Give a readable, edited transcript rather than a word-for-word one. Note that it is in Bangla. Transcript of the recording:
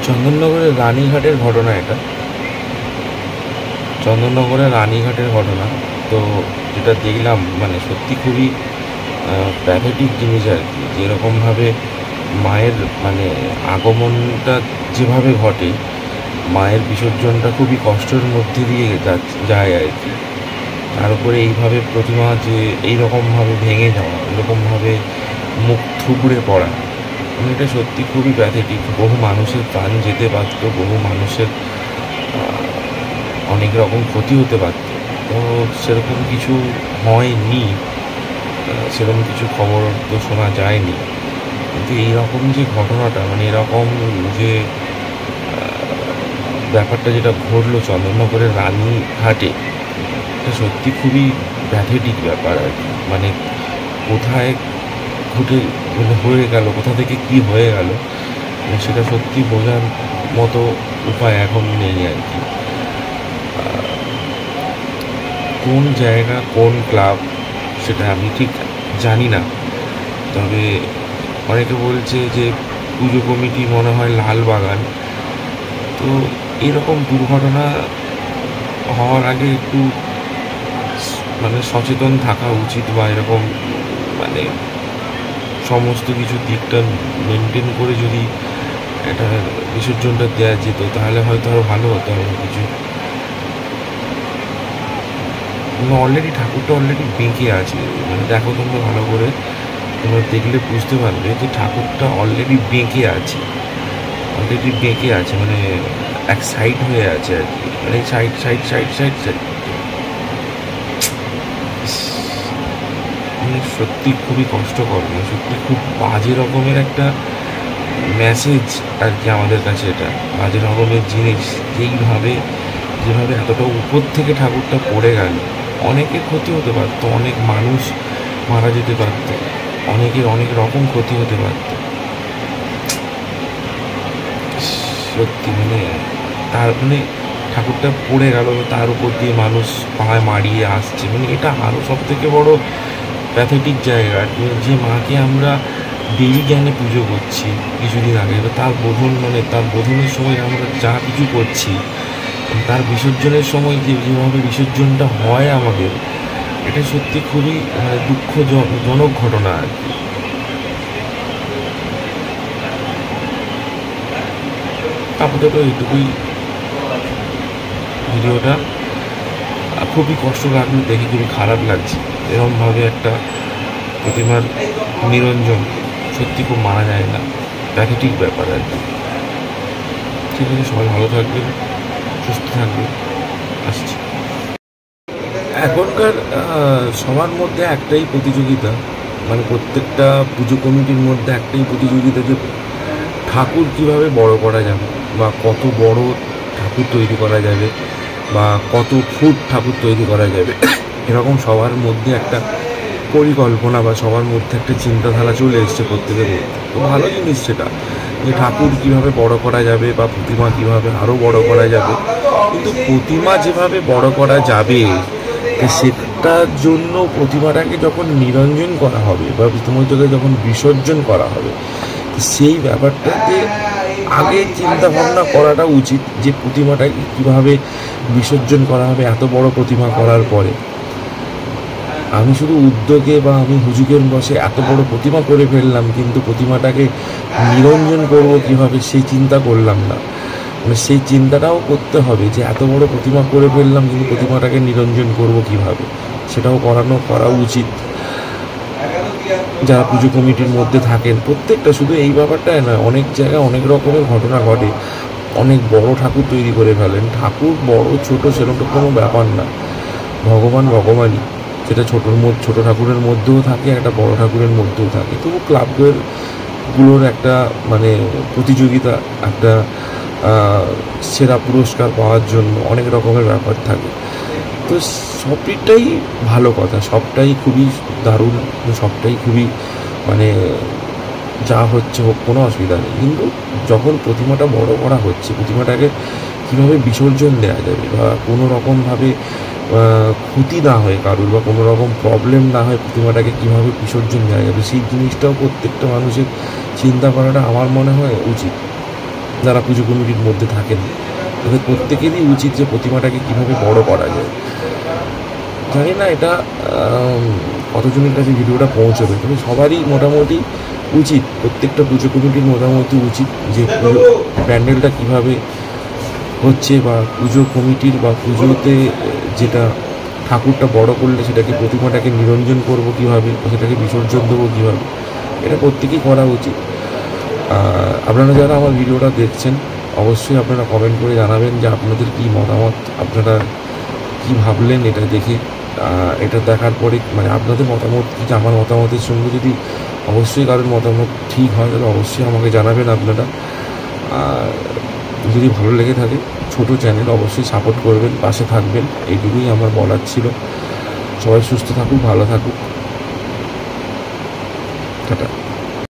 চন্দননগরের রানীঘাটের ঘটনা এটা। চন্দননগরের রানীঘাটের ঘটনা তো যেটা দেখলাম মানে সত্যি খুবই প্যাথেটিক জিনিস আর কি। যেরকমভাবে মায়ের মানে আগমনটা যেভাবে ঘটে, মায়ের বিসর্জনটা খুবই কষ্টের মধ্যে দিয়ে যায় আর কি। তার উপরে এইভাবে প্রতিমা যে এইরকমভাবে ভেঙে যাওয়া, এরকমভাবে মুখ থুবড়ে পড়া, মানে এটা সত্যি খুবই প্যাথেটিক। বহু মানুষের প্রাণ যেতে পারত, বহু মানুষের অনেক রকম ক্ষতি হতে পারত। তো সেরকম কিছু হয়নি, সেরকম কিছু খবর তো শোনা যায়নি। কিন্তু এইরকম যে ঘটনাটা, মানে এরকম যে ব্যাপারটা যেটা ঘটলো চন্দননগরের রানীঘাটে, এটা সত্যি খুবই প্যাথেটিক ব্যাপার আর কি। মানে কোথায় ঘটে মানে হয়ে গেল, কোথা থেকে কি হয়ে গেল, মানে সেটা সত্যি বোঝার মতো উপায় এখন নেই আর কি। কোন জায়গা, কোন ক্লাব সেটা আমি ঠিক জানি না, তবে অনেকে বলছে যে পুজো কমিটি মনে হয় লালবাগান। তো এরকম দুর্ঘটনা হওয়ার আগে একটু মানে সচেতন থাকা উচিত, বা এরকম মানে সমস্ত কিছু দিকটা মেনটেন করে যদি এটা বিসর্জনটা দেওয়া যেত তাহলে হয়তো আরও ভালো হতো। আরও কিছু অলরেডি ঠাকুরটা অলরেডি বেঁকে আছে, মানে দেখো তোমরা ভালো করে, তোমরা দেখলে বুঝতে পারবে যে ঠাকুরটা অলরেডি বেঁকে আছে, অলরেডি বেঁকে আছে, মানে এক সাইড হয়ে আছে আর কি, মানে side side side side side. মানে সত্যি খুবই কষ্টকর, মানে সত্যি খুব বাজে রকমের একটা মেসেজ আর কি আমাদের কাছে। এটা বাজে রকমের জিনিস, যেভাবে এতটা উপর থেকে ঠাকুরটা পড়ে গেল, অনেকের ক্ষতি হতে পারতো, অনেক মানুষ মারা যেতে পারতো, অনেকের অনেক রকম ক্ষতি হতে পারতো। সত্যি মানে তার মানে ঠাকুরটা পড়ে গেল, তার উপর দিয়ে মানুষ পায়ে মারিয়ে আসছে, মানে এটা আরও সব থেকে বড় প্যাথেটিক জায়গা। যে মাকে আমরা দেবী জ্ঞানে পুজো করছি কিছুদিন আগে, তার বোধন মানে তার বোধনের সময় আমরা যা কিছু করছি, তার বিসর্জনের সময় যেভাবে বিসর্জনটা হয় আমাদের, এটা সত্যি খুবই মানে দুঃখজনক ঘটনা আর কি। আপাতত এইটুকুই ভিডিওটা। খুবই কষ্ট লাগলো, দেখে খুবই খারাপ লাগছে। এরকমভাবে একটা প্রতিমার নিরঞ্জন সত্যি খুব মানা যায় না, প্যাথেটিক ব্যাপার আর কি। ঠিক আছে, সবাই ভালো থাকবেন, সুস্থ থাকবেন, আসছি। এখনকার সবার মধ্যে একটাই প্রতিযোগিতা, মানে প্রত্যেকটা পুজো কমিটির মধ্যে একটাই প্রতিযোগিতা যে ঠাকুর কীভাবে বড় করা যাবে, বা কত বড় ঠাকুর তৈরি করা যাবে, বা কত ফুট ঠাকুর তৈরি করা যাবে। এরকম সবার মধ্যে একটা পরিকল্পনা বা সবার মধ্যে একটা চিন্তাধারা চলে এসছে প্রত্যেকের মধ্যে। তো ভালো জিনিস সেটা, যে ঠাকুর কীভাবে বড় করা যাবে বা প্রতিমা কীভাবে আরও বড় করা যাবে। কিন্তু প্রতিমা যেভাবে বড় করা যাবে, সেটার জন্য প্রতিমাটাকে যখন নিরঞ্জন করা হবে বা প্রতিমাটাকে যখন বিসর্জন করা হবে, সেই ব্যাপারটাতে আগে চিন্তা ভাবনা করাটা উচিত যে প্রতিমাটাকে কীভাবে বিসর্জন করা হবে। এত বড় প্রতিমা করার পরে আমি শুধু উদ্যোগে বা আমি হুজুগের বসে এত বড় প্রতিমা করে ফেললাম, কিন্তু প্রতিমাটাকে নিরঞ্জন করব কীভাবে সেই চিন্তা করলাম না। মানে সেই চিন্তাটাও করতে হবে যে এত বড় প্রতিমা করে ফেললাম, কিন্তু প্রতিমাটাকে নিরঞ্জন করব কীভাবে, সেটাও করা উচিত। যারা পুজো কমিটির মধ্যে থাকেন প্রত্যেকটা, শুধু এই ব্যাপারটাই নয়, অনেক জায়গায় অনেক রকমের ঘটনা ঘটে। অনেক বড় ঠাকুর তৈরি করে ফেলেন, ঠাকুর বড় ছোট সেরকম কোনো ব্যাপার না, ভগবানই। সেটা ছোট ঠাকুরের মধ্যেও থাকে, একটা বড় ঠাকুরের মধ্যেও থাকে। তবু ক্লাবগুলোর একটা মানে প্রতিযোগিতা, একটা সেরা পুরস্কার পাওয়ার জন্য অনেক রকমের ব্যাপার থাকে। তো সবটাই ভালো কথা, সবটাই খুবই দারুণ, সবটাই খুবই মানে যা হচ্ছে হোক, কোনো অসুবিধা নেই। কিন্তু যখন প্রতিমাটা বড় করা হচ্ছে, প্রতিমাটাকে কীভাবে বিসর্জন দেওয়া যাবে বা কোনো রকমভাবে ক্ষতি না হয় কারুর, বা কোনো রকম প্রবলেম না হয়, প্রতিমাটাকে কীভাবে বিসর্জন দেওয়া যাবে, সেই জিনিসটাও প্রত্যেকটা মানুষের চিন্তা করাটা আমার মনে হয় উচিত। যারা পুজো কমিটির মধ্যে থাকেন তাদের প্রত্যেকেরই উচিত যে প্রতিমাটাকে কীভাবে বড় করা যায়। জানি না এটা কতজনের কাছে ভিডিওটা পৌঁছবে, তবে সবারই মোটামুটি উচিত, প্রত্যেকটা পুজো কমিটির মোটামুটি উচিত যে পুজো প্যান্ডেলটা কীভাবে হচ্ছে বা পুজো কমিটির বা পুজোতে যেটা ঠাকুরটা বড় করলে সেটাকে প্রতিমাটাকে নিরঞ্জন করব কীভাবে, সেটাকে বিসর্জন দেবো কীভাবে, এটা প্রত্যেকেই করা উচিত। আপনারা যারা আমার ভিডিওটা দেখছেন অবশ্যই আপনারা কমেন্ট করে জানাবেন যে আপনাদের কী মতামত, আপনারা কী ভাবলেন এটা দেখে। এটা দেখার পরে মানে আপনাদের মতামত কি, আমার মতামতের সঙ্গে যদি অবশ্যই কারোর মতামত ঠিক হয় তাহলে অবশ্যই আমাকে জানাবেন আপনারা। যদি ভালো লেগে থাকে ছোটো চ্যানেল অবশ্যই সাপোর্ট করবেন, পাশে থাকবেন, এইটুকুই আমার বলার ছিল। সবাই সুস্থ থাকুক, ভালো থাকুক, টাটা।